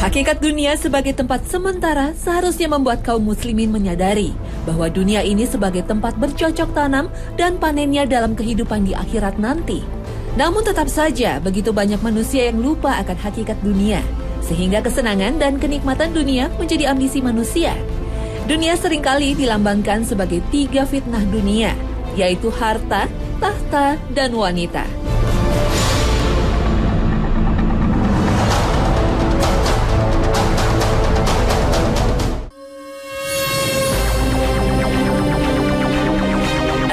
Hakikat dunia sebagai tempat sementara seharusnya membuat kaum muslimin menyadari bahwa dunia ini sebagai tempat bercocok tanam dan panennya dalam kehidupan di akhirat nanti. Namun tetap saja begitu banyak manusia yang lupa akan hakikat dunia, sehingga kesenangan dan kenikmatan dunia menjadi ambisi manusia. Dunia seringkali dilambangkan sebagai 3 fitnah dunia, yaitu harta, tahta, dan wanita.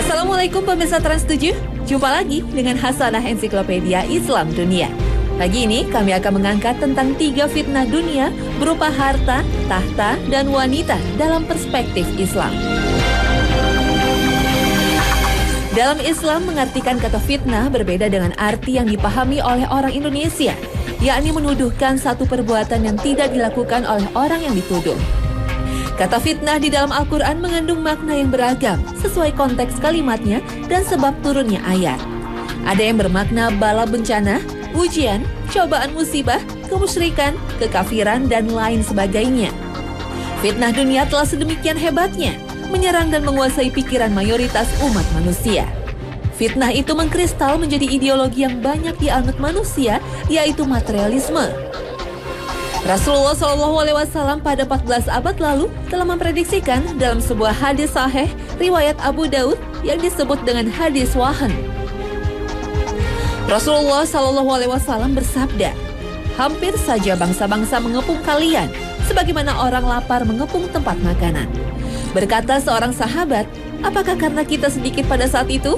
Assalamualaikum pemirsa Trans 7, jumpa lagi dengan Hasanah Ensiklopedia Islam Dunia. Pagi ini kami akan mengangkat tentang 3 fitnah dunia berupa harta, tahta, dan wanita dalam perspektif Islam. Dalam Islam mengartikan kata fitnah berbeda dengan arti yang dipahami oleh orang Indonesia, yakni menuduhkan satu perbuatan yang tidak dilakukan oleh orang yang dituduh. Kata fitnah di dalam Al-Quran mengandung makna yang beragam sesuai konteks kalimatnya dan sebab turunnya ayat. Ada yang bermakna bala bencana, ujian, cobaan musibah, kemusyrikan, kekafiran, dan lain sebagainya. Fitnah dunia telah sedemikian hebatnya menyerang dan menguasai pikiran mayoritas umat manusia. Fitnah itu mengkristal menjadi ideologi yang banyak dianut manusia, yaitu materialisme. Rasulullah SAW pada 14 abad lalu telah memprediksikan dalam sebuah hadis sahih riwayat Abu Daud yang disebut dengan hadis wahan. Rasulullah SAW bersabda, "Hampir saja bangsa-bangsa mengepung kalian, sebagaimana orang lapar mengepung tempat makanan." Berkata seorang sahabat, "Apakah karena kita sedikit pada saat itu?"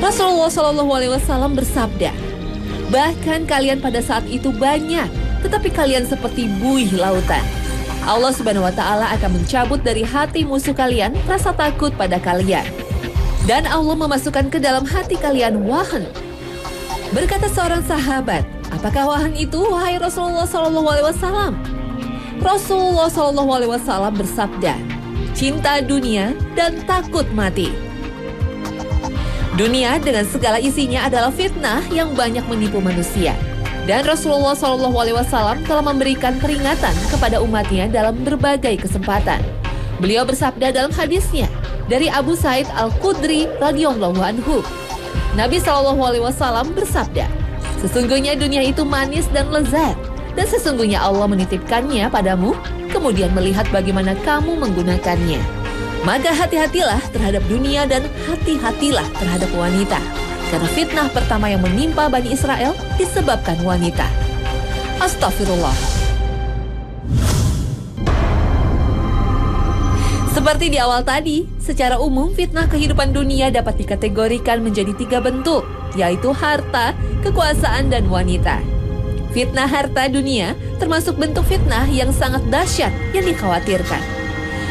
Rasulullah SAW bersabda, "Bahkan kalian pada saat itu banyak, tetapi kalian seperti buih lautan. Allah Subhanahu wa Ta'ala akan mencabut dari hati musuh kalian rasa takut pada kalian. Dan Allah memasukkan ke dalam hati kalian wahan." Berkata seorang sahabat, "Apakah wahan itu, wahai Rasulullah SAW?" Rasulullah SAW bersabda, "Cinta dunia dan takut mati." Dunia dengan segala isinya adalah fitnah yang banyak menipu manusia. Dan Rasulullah SAW telah memberikan peringatan kepada umatnya dalam berbagai kesempatan. Beliau bersabda dalam hadisnya dari Abu Sa'id Al-Khudri radhiyallahu anhu. Nabi SAW bersabda, "Sesungguhnya dunia itu manis dan lezat, dan sesungguhnya Allah menitipkannya padamu, kemudian melihat bagaimana kamu menggunakannya. Maka hati-hatilah terhadap dunia dan hati-hatilah terhadap wanita. Karena fitnah pertama yang menimpa Bani Israel disebabkan wanita." Astagfirullah. Seperti di awal tadi, secara umum fitnah kehidupan dunia dapat dikategorikan menjadi 3 bentuk, yaitu harta, kekuasaan, dan wanita. Fitnah harta dunia termasuk bentuk fitnah yang sangat dahsyat yang dikhawatirkan.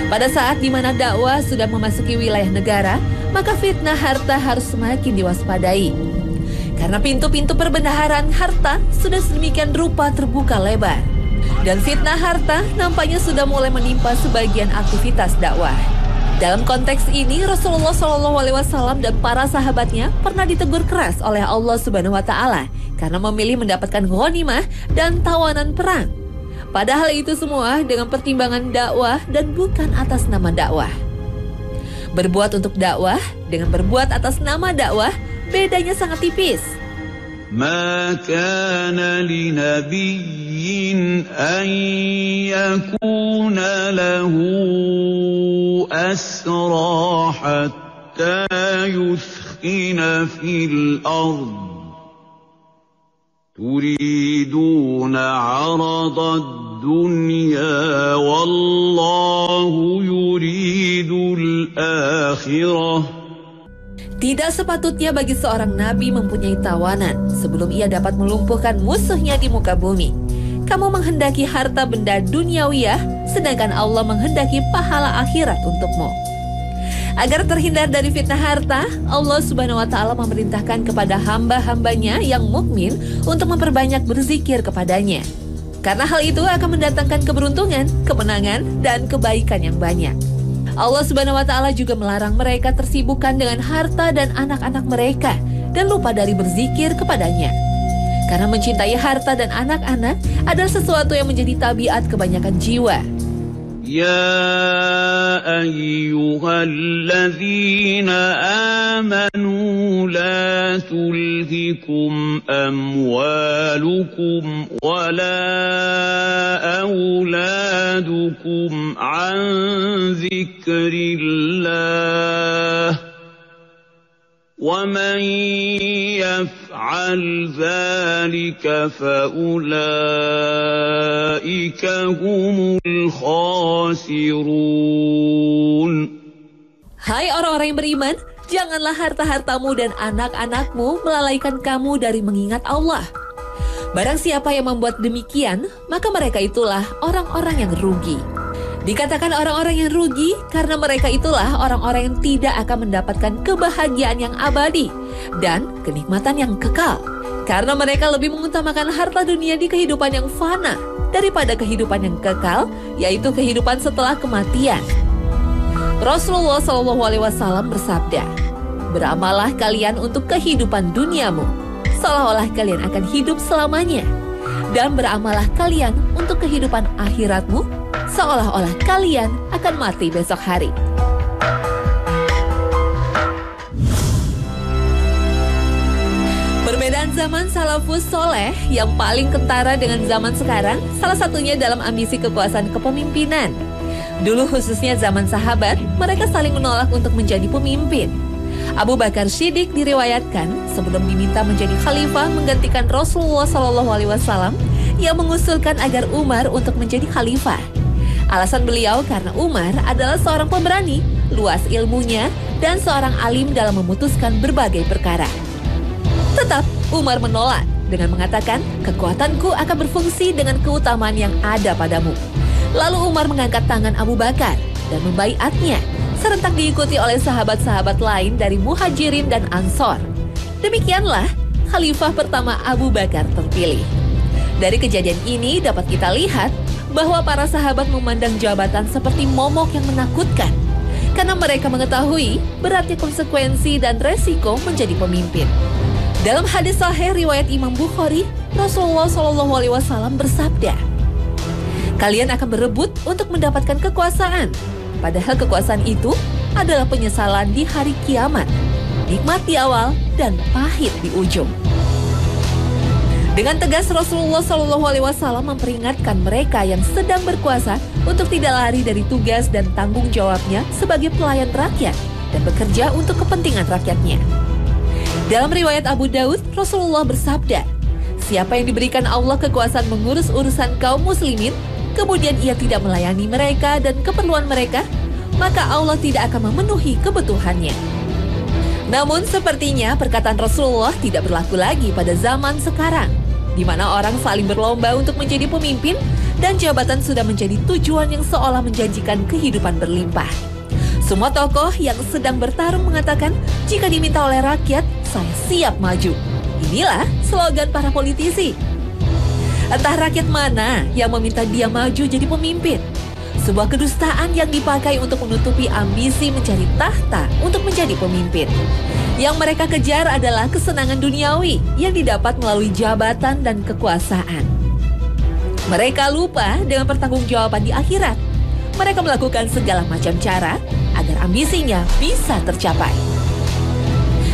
Pada saat di mana dakwah sudah memasuki wilayah negara, maka fitnah harta harus semakin diwaspadai. Karena pintu-pintu perbendaharaan harta sudah sedemikian rupa terbuka lebar. Dan fitnah harta nampaknya sudah mulai menimpa sebagian aktivitas dakwah. Dalam konteks ini, Rasulullah SAW dan para sahabatnya pernah ditegur keras oleh Allah Subhanahu wa Ta'ala karena memilih mendapatkan ghanimah dan tawanan perang. Padahal itu semua dengan pertimbangan dakwah dan bukan atas nama dakwah. Berbuat untuk dakwah dengan berbuat atas nama dakwah bedanya sangat tipis. Ma kana li nabiyyin an yakuna lahu asra hatta yuthkhina fil ard. تريدون عرض الدنيا والله يريد الآخرة. Tidak sepatutnya bagi seorang nabi mempunyai tawanan sebelum ia dapat melumpuhkan musuhnya di muka bumi. Kamu menghendaki harta benda duniawiyah, sedangkan Allah menghendaki pahala akhirat untukmu. Agar terhindar dari fitnah harta, Allah Subhanahu wa Ta'ala memerintahkan kepada hamba-hambanya yang mukmin untuk memperbanyak berzikir kepadanya. Karena hal itu akan mendatangkan keberuntungan, kemenangan, dan kebaikan yang banyak. Allah Subhanahu wa Ta'ala juga melarang mereka tersibukkan dengan harta dan anak-anak mereka dan lupa dari berzikir kepadanya. Karena mencintai harta dan anak-anak adalah sesuatu yang menjadi tabiat kebanyakan jiwa. يا أيها الذين آمنوا لا تلهكم أموالكم ولا أولادكم عن ذكر الله ومن يفعل ذلك فأولئك هم الخاسرون. Hai orang-orang yang beriman, janganlah harta-hartamu dan anak-anakmu melalaikan kamu dari mengingat Allah. Barang siapa yang membuat demikian, maka mereka itulah orang-orang yang rugi. Dikatakan orang-orang yang rugi karena mereka itulah orang-orang yang tidak akan mendapatkan kebahagiaan yang abadi dan kenikmatan yang kekal. Karena mereka lebih mengutamakan harta dunia di kehidupan yang fana daripada kehidupan yang kekal, yaitu kehidupan setelah kematian. Rasulullah SAW bersabda, "Beramallah kalian untuk kehidupan duniamu, seolah-olah kalian akan hidup selamanya. Dan beramallah kalian untuk kehidupan akhiratmu, seolah-olah kalian akan mati besok hari." Perbedaan zaman salafus soleh yang paling kentara dengan zaman sekarang, salah satunya dalam ambisi kekuasaan kepemimpinan. Dulu khususnya zaman sahabat, mereka saling menolak untuk menjadi pemimpin. Abu Bakar Shiddiq diriwayatkan sebelum diminta menjadi khalifah menggantikan Rasulullah SAW, ia mengusulkan agar Umar untuk menjadi khalifah. Alasan beliau karena Umar adalah seorang pemberani, luas ilmunya, dan seorang alim dalam memutuskan berbagai perkara. Tetap Umar menolak dengan mengatakan, "Kekuatanku akan berfungsi dengan keutamaan yang ada padamu." Lalu Umar mengangkat tangan Abu Bakar dan membaiatnya, serentak diikuti oleh sahabat-sahabat lain dari Muhajirin dan Ansor. Demikianlah khalifah pertama Abu Bakar terpilih. Dari kejadian ini dapat kita lihat bahwa para sahabat memandang jabatan seperti momok yang menakutkan, karena mereka mengetahui beratnya konsekuensi dan resiko menjadi pemimpin. Dalam hadis sahih riwayat Imam Bukhari, Rasulullah SAW bersabda, "Kalian akan berebut untuk mendapatkan kekuasaan, padahal kekuasaan itu adalah penyesalan di hari kiamat, nikmat di awal dan pahit di ujung." Dengan tegas Rasulullah SAW memperingatkan mereka yang sedang berkuasa untuk tidak lari dari tugas dan tanggung jawabnya sebagai pelayan rakyat dan bekerja untuk kepentingan rakyatnya. Dalam riwayat Abu Daud, Rasulullah bersabda, "Siapa yang diberikan Allah kekuasaan mengurus urusan kaum muslimin, kemudian ia tidak melayani mereka dan keperluan mereka, maka Allah tidak akan memenuhi kebutuhannya." Namun sepertinya perkataan Rasulullah tidak berlaku lagi pada zaman sekarang, di mana orang saling berlomba untuk menjadi pemimpin dan jabatan sudah menjadi tujuan yang seolah menjanjikan kehidupan berlimpah. Semua tokoh yang sedang bertarung mengatakan, "Jika diminta oleh rakyat, saya siap maju." Inilah slogan para politisi. Entah rakyat mana yang meminta dia maju jadi pemimpin. Sebuah kedustaan yang dipakai untuk menutupi ambisi mencari tahta untuk menjadi pemimpin. Yang mereka kejar adalah kesenangan duniawi yang didapat melalui jabatan dan kekuasaan. Mereka lupa dengan pertanggungjawaban di akhirat. Mereka melakukan segala macam cara agar ambisinya bisa tercapai.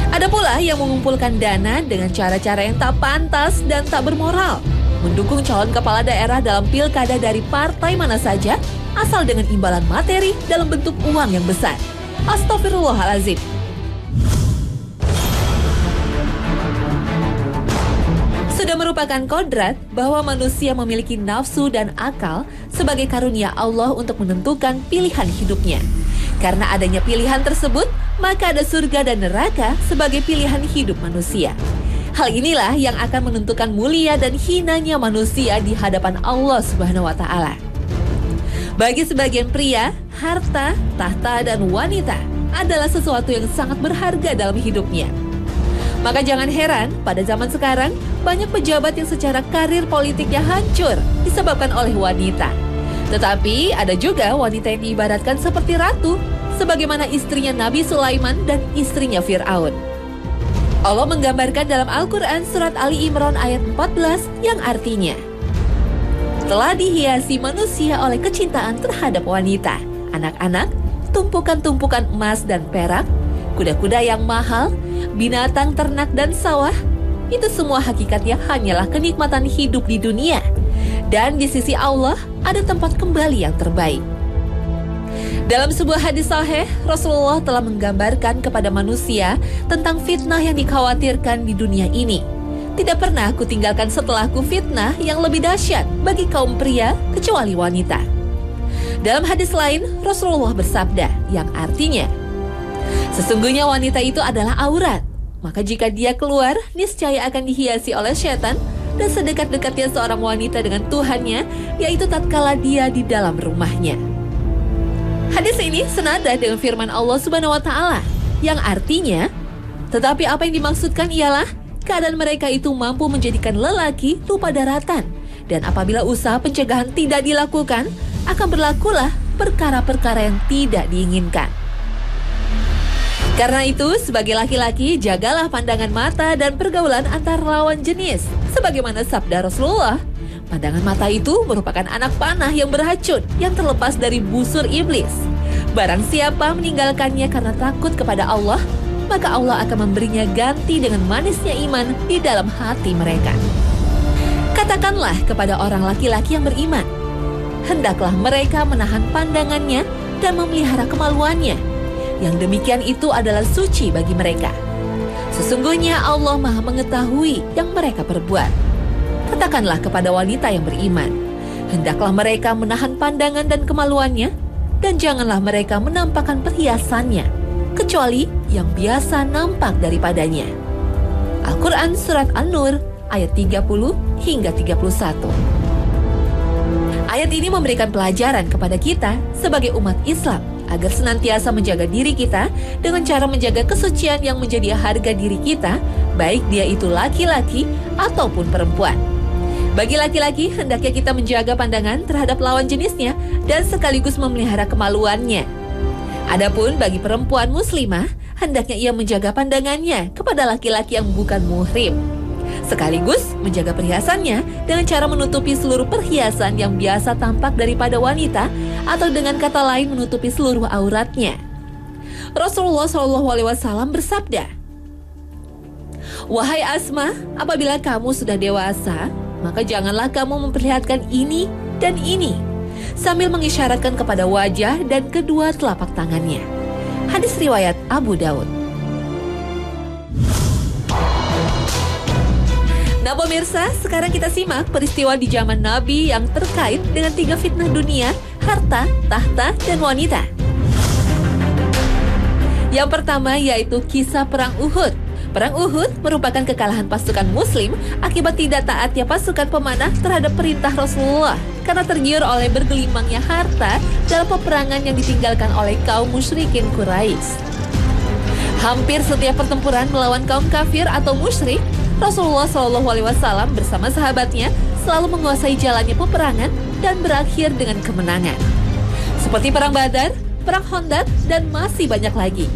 Ada pula yang mengumpulkan dana dengan cara-cara yang tak pantas dan tak bermoral, mendukung calon kepala daerah dalam pilkada dari partai mana saja, asal dengan imbalan materi dalam bentuk uang yang besar. Astaghfirullahaladzim. Sudah merupakan kodrat bahwa manusia memiliki nafsu dan akal sebagai karunia Allah untuk menentukan pilihan hidupnya. Karena adanya pilihan tersebut, maka ada surga dan neraka sebagai pilihan hidup manusia. Hal inilah yang akan menentukan mulia dan hinanya manusia di hadapan Allah Subhanahu wa Ta'ala. Bagi sebagian pria, harta, tahta, dan wanita adalah sesuatu yang sangat berharga dalam hidupnya. Maka jangan heran pada zaman sekarang banyak pejabat yang secara karir politiknya hancur disebabkan oleh wanita. Tetapi ada juga wanita yang diibaratkan seperti ratu, sebagaimana istrinya Nabi Sulaiman dan istrinya Fir'aun. Allah menggambarkan dalam Al-Quran surat Ali Imran ayat 14 yang artinya, telah dihiasi manusia oleh kecintaan terhadap wanita, anak-anak, tumpukan-tumpukan emas dan perak, kuda-kuda yang mahal, binatang ternak dan sawah. Itu semua hakikatnya hanyalah kenikmatan hidup di dunia. Dan di sisi Allah ada tempat kembali yang terbaik. Dalam sebuah hadis sahih, Rasulullah telah menggambarkan kepada manusia tentang fitnah yang dikhawatirkan di dunia ini. Tidak pernah aku tinggalkan setelahku fitnah yang lebih dahsyat bagi kaum pria kecuali wanita. Dalam hadis lain, Rasulullah bersabda yang artinya, sesungguhnya wanita itu adalah aurat. Maka jika dia keluar, niscaya akan dihiasi oleh setan, dan sedekat-dekatnya seorang wanita dengan Tuhannya, yaitu tatkala dia di dalam rumahnya. Hadis ini senada dengan firman Allah Subhanahu wa Ta'ala, yang artinya, tetapi apa yang dimaksudkan ialah keadaan mereka itu mampu menjadikan lelaki lupa daratan, dan apabila usaha pencegahan tidak dilakukan, akan berlakulah perkara-perkara yang tidak diinginkan. Karena itu, sebagai laki-laki, jagalah pandangan mata dan pergaulan antar lawan jenis. Sebagaimana sabda Rasulullah, pandangan mata itu merupakan anak panah yang beracun yang terlepas dari busur iblis. Barang siapa meninggalkannya karena takut kepada Allah, maka Allah akan memberinya ganti dengan manisnya iman di dalam hati mereka. Katakanlah kepada orang laki-laki yang beriman, hendaklah mereka menahan pandangannya dan memelihara kemaluannya. Yang demikian itu adalah suci bagi mereka. Sesungguhnya Allah Maha mengetahui yang mereka perbuat. Katakanlah kepada wanita yang beriman, hendaklah mereka menahan pandangan dan kemaluannya, dan janganlah mereka menampakkan perhiasannya, kecuali yang biasa nampak daripadanya. Al-Quran Surat An-Nur ayat 30 hingga 31. Ayat ini memberikan pelajaran kepada kita sebagai umat Islam agar senantiasa menjaga diri kita dengan cara menjaga kesucian yang menjadi harga diri kita, baik dia itu laki-laki ataupun perempuan. Bagi laki-laki, hendaknya kita menjaga pandangan terhadap lawan jenisnya dan sekaligus memelihara kemaluannya. Adapun bagi perempuan muslimah, hendaknya ia menjaga pandangannya kepada laki-laki yang bukan muhrim, sekaligus menjaga perhiasannya dengan cara menutupi seluruh perhiasan yang biasa tampak daripada wanita, atau dengan kata lain menutupi seluruh auratnya. Rasulullah SAW bersabda, wahai Asma, apabila kamu sudah dewasa, maka janganlah kamu memperlihatkan ini dan ini, sambil mengisyaratkan kepada wajah dan kedua telapak tangannya. Hadis riwayat Abu Daud. Nah pemirsa, sekarang kita simak peristiwa di zaman Nabi yang terkait dengan 3 fitnah dunia, harta, tahta, dan wanita. Yang pertama yaitu kisah Perang Uhud. Perang Uhud merupakan kekalahan pasukan muslim akibat tidak taatnya pasukan pemanah terhadap perintah Rasulullah karena tergiur oleh bergelimangnya harta dalam peperangan yang ditinggalkan oleh kaum musyrikin Quraisy. Hampir setiap pertempuran melawan kaum kafir atau musyrik, Rasulullah SAW bersama sahabatnya selalu menguasai jalannya peperangan dan berakhir dengan kemenangan. Seperti Perang Badar, Perang Khandaq, dan masih banyak lagi.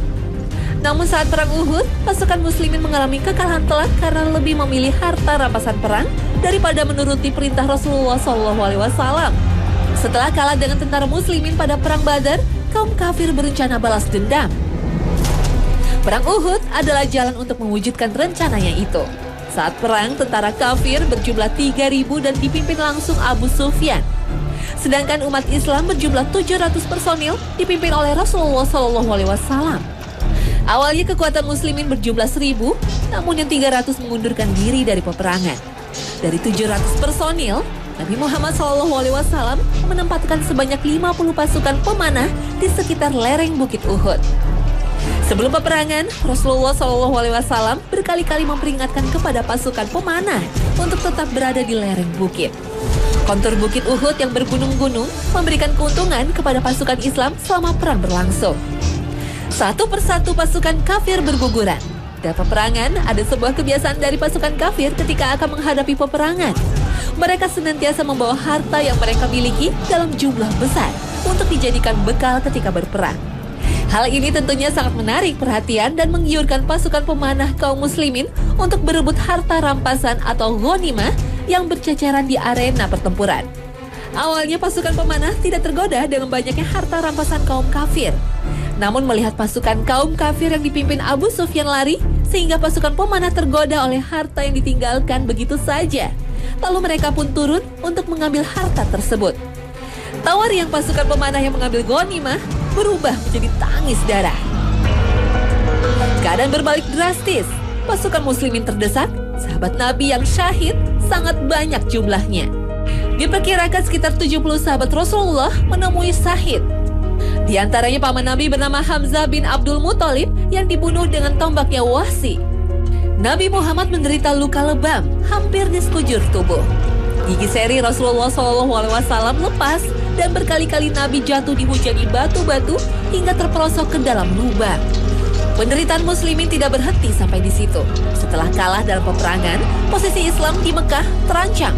Namun saat Perang Uhud, pasukan muslimin mengalami kekalahan telak karena lebih memilih harta rampasan perang daripada menuruti perintah Rasulullah SAW. Setelah kalah dengan tentara muslimin pada Perang Badar, kaum kafir berencana balas dendam. Perang Uhud adalah jalan untuk mewujudkan rencananya itu. Saat perang, tentara kafir berjumlah 3.000 dan dipimpin langsung Abu Sufyan. Sedangkan umat Islam berjumlah 700 personil dipimpin oleh Rasulullah SAW. Awalnya kekuatan muslimin berjumlah 1.000, namun yang 300 mengundurkan diri dari peperangan. Dari 700 personil, Nabi Muhammad SAW menempatkan sebanyak 50 pasukan pemanah di sekitar lereng Bukit Uhud. Sebelum peperangan, Rasulullah SAW berkali-kali memperingatkan kepada pasukan pemanah untuk tetap berada di lereng bukit. Kontur Bukit Uhud yang bergunung-gunung memberikan keuntungan kepada pasukan Islam selama perang berlangsung. Satu persatu pasukan kafir berguguran. Dalam peperangan, ada sebuah kebiasaan dari pasukan kafir ketika akan menghadapi peperangan. Mereka senantiasa membawa harta yang mereka miliki dalam jumlah besar untuk dijadikan bekal ketika berperang. Hal ini tentunya sangat menarik perhatian dan menggiurkan pasukan pemanah kaum muslimin untuk berebut harta rampasan atau ghanimah yang berceceran di arena pertempuran. Awalnya pasukan pemanah tidak tergoda dengan banyaknya harta rampasan kaum kafir. Namun melihat pasukan kaum kafir yang dipimpin Abu Sufyan lari, sehingga pasukan pemanah tergoda oleh harta yang ditinggalkan begitu saja. Lalu mereka pun turun untuk mengambil harta tersebut. Tawar yang pasukan pemanah yang mengambil ghanimah berubah menjadi tangis darah. Keadaan berbalik drastis. Pasukan muslimin terdesak, sahabat Nabi yang syahid sangat banyak jumlahnya. Diperkirakan sekitar 70 sahabat Rasulullah menemui syahid. Di antaranya paman Nabi bernama Hamzah bin Abdul Muthalib yang dibunuh dengan tombaknya Wahsy. Nabi Muhammad menderita luka lebam hampir di sekujur tubuh. Gigi seri Rasulullah SAW lepas dan berkali-kali Nabi jatuh dihujani batu-batu hingga terperosok ke dalam lubang. Penderitaan muslimin tidak berhenti sampai di situ. Setelah kalah dalam peperangan, posisi Islam di Mekah terancam.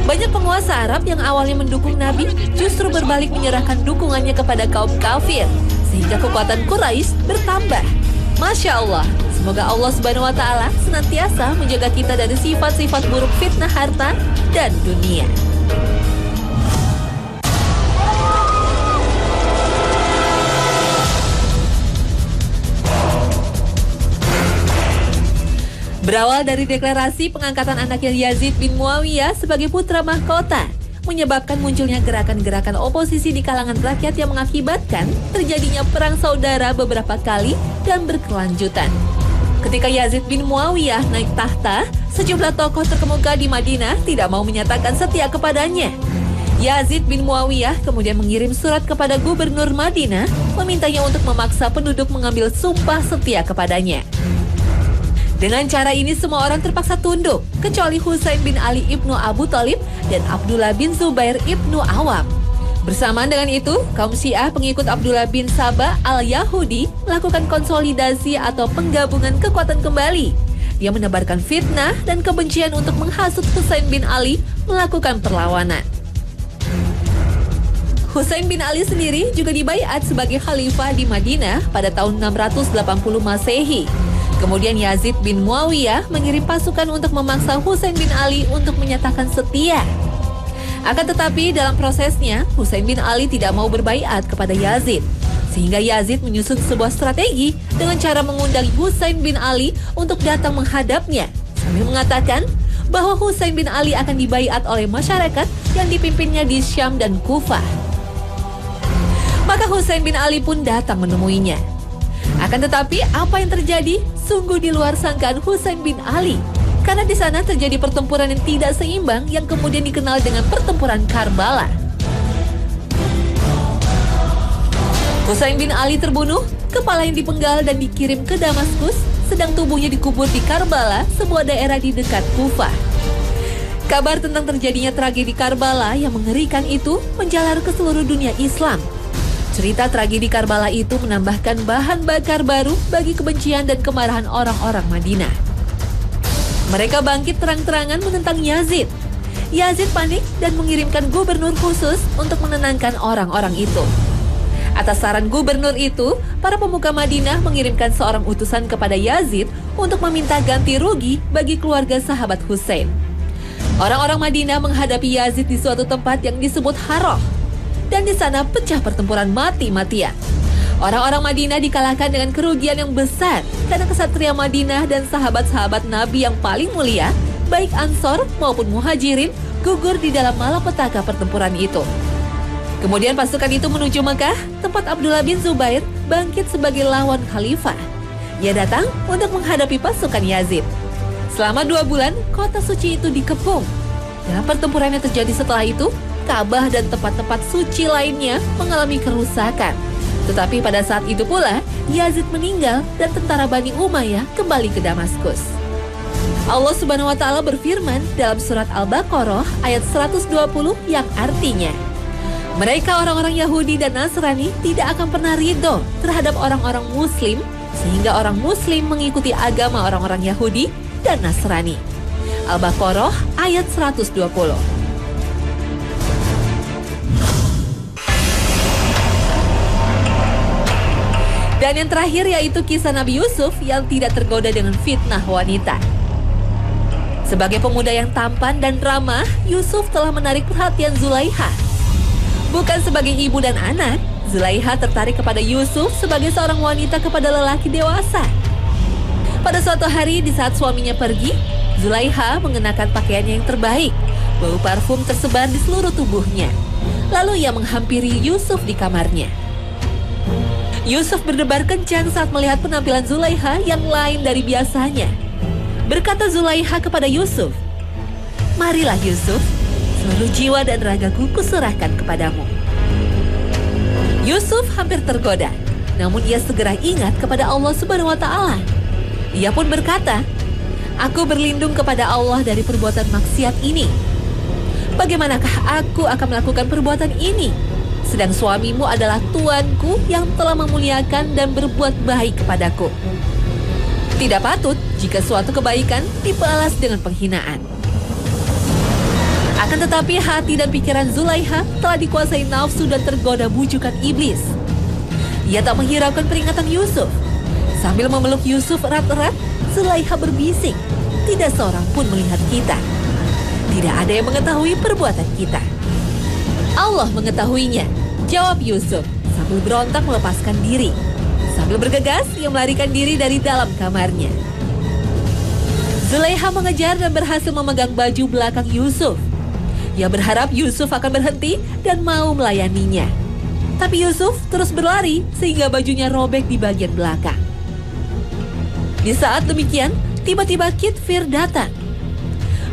Banyak penguasa Arab yang awalnya mendukung Nabi justru berbalik menyerahkan dukungannya kepada kaum kafir, sehingga kekuatan Quraisy bertambah. Masya Allah, semoga Allah Subhanahu wa Ta'ala senantiasa menjaga kita dari sifat-sifat buruk fitnah harta dan dunia. Berawal dari deklarasi pengangkatan anaknya Yazid bin Muawiyah sebagai putra mahkota, menyebabkan munculnya gerakan-gerakan oposisi di kalangan rakyat yang mengakibatkan terjadinya perang saudara beberapa kali dan berkelanjutan. Ketika Yazid bin Muawiyah naik tahta, sejumlah tokoh terkemuka di Madinah tidak mau menyatakan setia kepadanya. Yazid bin Muawiyah kemudian mengirim surat kepada gubernur Madinah, memintanya untuk memaksa penduduk mengambil sumpah setia kepadanya. Dengan cara ini semua orang terpaksa tunduk, kecuali Husain bin Ali ibnu Abu Thalib dan Abdullah bin Zubair ibnu Awam. Bersamaan dengan itu, kaum Syiah pengikut Abdullah bin Sabah al-Yahudi melakukan konsolidasi atau penggabungan kekuatan kembali. Dia menebarkan fitnah dan kebencian untuk menghasut Husain bin Ali melakukan perlawanan. Husain bin Ali sendiri juga dibaiat sebagai khalifah di Madinah pada tahun 680 Masehi. Kemudian Yazid bin Muawiyah mengirim pasukan untuk memaksa Husain bin Ali untuk menyatakan setia. Akan tetapi dalam prosesnya, Husain bin Ali tidak mau berbaiat kepada Yazid. Sehingga Yazid menyusun sebuah strategi dengan cara mengundang Husain bin Ali untuk datang menghadapnya, sambil mengatakan bahwa Husain bin Ali akan dibaiat oleh masyarakat yang dipimpinnya di Syam dan Kufah. Maka Husain bin Ali pun datang menemuinya. Akan tetapi apa yang terjadi sungguh di luar sangkaan Husain bin Ali, karena di sana terjadi pertempuran yang tidak seimbang yang kemudian dikenal dengan pertempuran Karbala. Husain bin Ali terbunuh, kepala yang dipenggal dan dikirim ke Damaskus, sedang tubuhnya dikubur di Karbala, sebuah daerah di dekat Kufah. Kabar tentang terjadinya tragedi Karbala yang mengerikan itu menjalar ke seluruh dunia Islam. Cerita tragedi Karbala itu menambahkan bahan bakar baru bagi kebencian dan kemarahan orang-orang Madinah. Mereka bangkit terang-terangan menentang Yazid. Yazid panik dan mengirimkan gubernur khusus untuk menenangkan orang-orang itu. Atas saran gubernur itu, para pemuka Madinah mengirimkan seorang utusan kepada Yazid untuk meminta ganti rugi bagi keluarga sahabat Husain. Orang-orang Madinah menghadapi Yazid di suatu tempat yang disebut Harrah. Dan di sana pecah pertempuran mati-matian. Orang-orang Madinah dikalahkan dengan kerugian yang besar karena kesatria Madinah dan sahabat-sahabat Nabi yang paling mulia, baik Ansor maupun Muhajirin, gugur di dalam malapetaka pertempuran itu. Kemudian pasukan itu menuju Mekah, tempat Abdullah bin Zubair bangkit sebagai lawan khalifah. Ia datang untuk menghadapi pasukan Yazid. Selama 2 bulan, kota suci itu dikepung. Dalam pertempuran yang terjadi setelah itu, Ka'bah dan tempat-tempat suci lainnya mengalami kerusakan. Tetapi pada saat itu pula, Yazid meninggal dan tentara Bani Umayyah kembali ke Damaskus. Allah Subhanahu wa Ta'ala berfirman dalam surat Al-Baqarah ayat 120 yang artinya, mereka orang-orang Yahudi dan Nasrani tidak akan pernah ridho terhadap orang-orang Muslim, sehingga orang Muslim mengikuti agama orang-orang Yahudi dan Nasrani. Al-Baqarah ayat 120. Dan yang terakhir yaitu kisah Nabi Yusuf yang tidak tergoda dengan fitnah wanita. Sebagai pemuda yang tampan dan ramah, Yusuf telah menarik perhatian Zulaiha. Bukan sebagai ibu dan anak, Zulaiha tertarik kepada Yusuf sebagai seorang wanita kepada lelaki dewasa. Pada suatu hari di saat suaminya pergi, Zulaiha mengenakan pakaiannya yang terbaik. Bau parfum tersebar di seluruh tubuhnya. Lalu ia menghampiri Yusuf di kamarnya. Yusuf berdebar kencang saat melihat penampilan Zulaiha yang lain dari biasanya. Berkata Zulaiha kepada Yusuf, "Marilah Yusuf, seluruh jiwa dan ragaku kuserahkan kepadamu." Yusuf hampir tergoda, namun ia segera ingat kepada Allah Subhanahu wa Ta'ala. Ia pun berkata, "Aku berlindung kepada Allah dari perbuatan maksiat ini. Bagaimanakah aku akan melakukan perbuatan ini? Sedang suamimu adalah tuanku yang telah memuliakan dan berbuat baik kepadaku. Tidak patut jika suatu kebaikan dibalas dengan penghinaan." Akan tetapi hati dan pikiran Zulaiha telah dikuasai nafsu dan tergoda bujukan iblis. Ia tak menghiraukan peringatan Yusuf. Sambil memeluk Yusuf erat-erat, Zulaiha berbisik, "Tidak seorang pun melihat kita. Tidak ada yang mengetahui perbuatan kita. Allah mengetahuinya," jawab Yusuf sambil berontak melepaskan diri. Sambil bergegas, ia melarikan diri dari dalam kamarnya. Zulaiha mengejar dan berhasil memegang baju belakang Yusuf. Ia berharap Yusuf akan berhenti dan mau melayaninya. Tapi Yusuf terus berlari sehingga bajunya robek di bagian belakang. Di saat demikian, tiba-tiba Kitfir datang.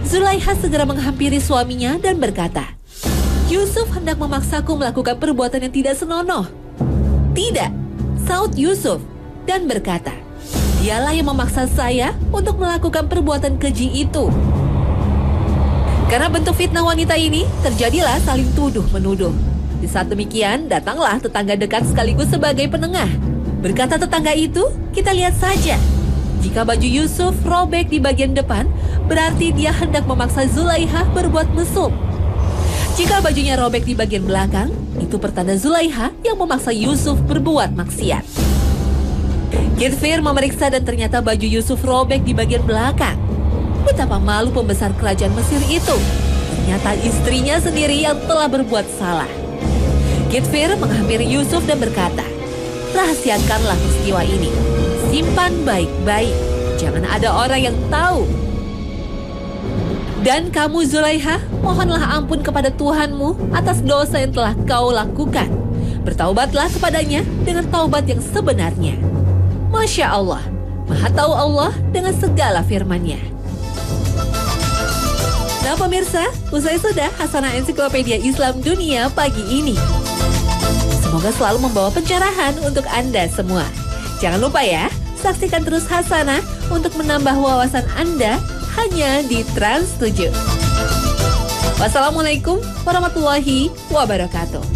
Zulaiha segera menghampiri suaminya dan berkata, "Yusuf hendak memaksaku melakukan perbuatan yang tidak senonoh." "Tidak," saut Yusuf dan berkata, "Dialah yang memaksa saya untuk melakukan perbuatan keji itu." Karena bentuk fitnah wanita ini, terjadilah saling tuduh-menuduh. Di saat demikian, datanglah tetangga dekat sekaligus sebagai penengah. Berkata tetangga itu, "Kita lihat saja. Jika baju Yusuf robek di bagian depan, berarti dia hendak memaksa Zulaiha berbuat mesum. Jika bajunya robek di bagian belakang, itu pertanda Zulaiha yang memaksa Yusuf berbuat maksiat." Kitfir memeriksa dan ternyata baju Yusuf robek di bagian belakang. Betapa malu pembesar kerajaan Mesir itu. Ternyata istrinya sendiri yang telah berbuat salah. Kitfir menghampiri Yusuf dan berkata, "Rahasiakanlah peristiwa ini. Simpan baik-baik. Jangan ada orang yang tahu. Dan kamu Zulaiha, mohonlah ampun kepada Tuhanmu atas dosa yang telah kau lakukan. Bertaubatlah kepadanya dengan taubat yang sebenarnya. Masya Allah, Maha tahu Allah dengan segala firman-Nya." Nah pemirsa, usai sudah Hasanah Ensiklopedia Islam Dunia pagi ini. Semoga selalu membawa pencerahan untuk Anda semua. Jangan lupa ya, saksikan terus Hasanah untuk menambah wawasan Anda hanya di Trans 7. Wassalamualaikum warahmatullahi wabarakatuh.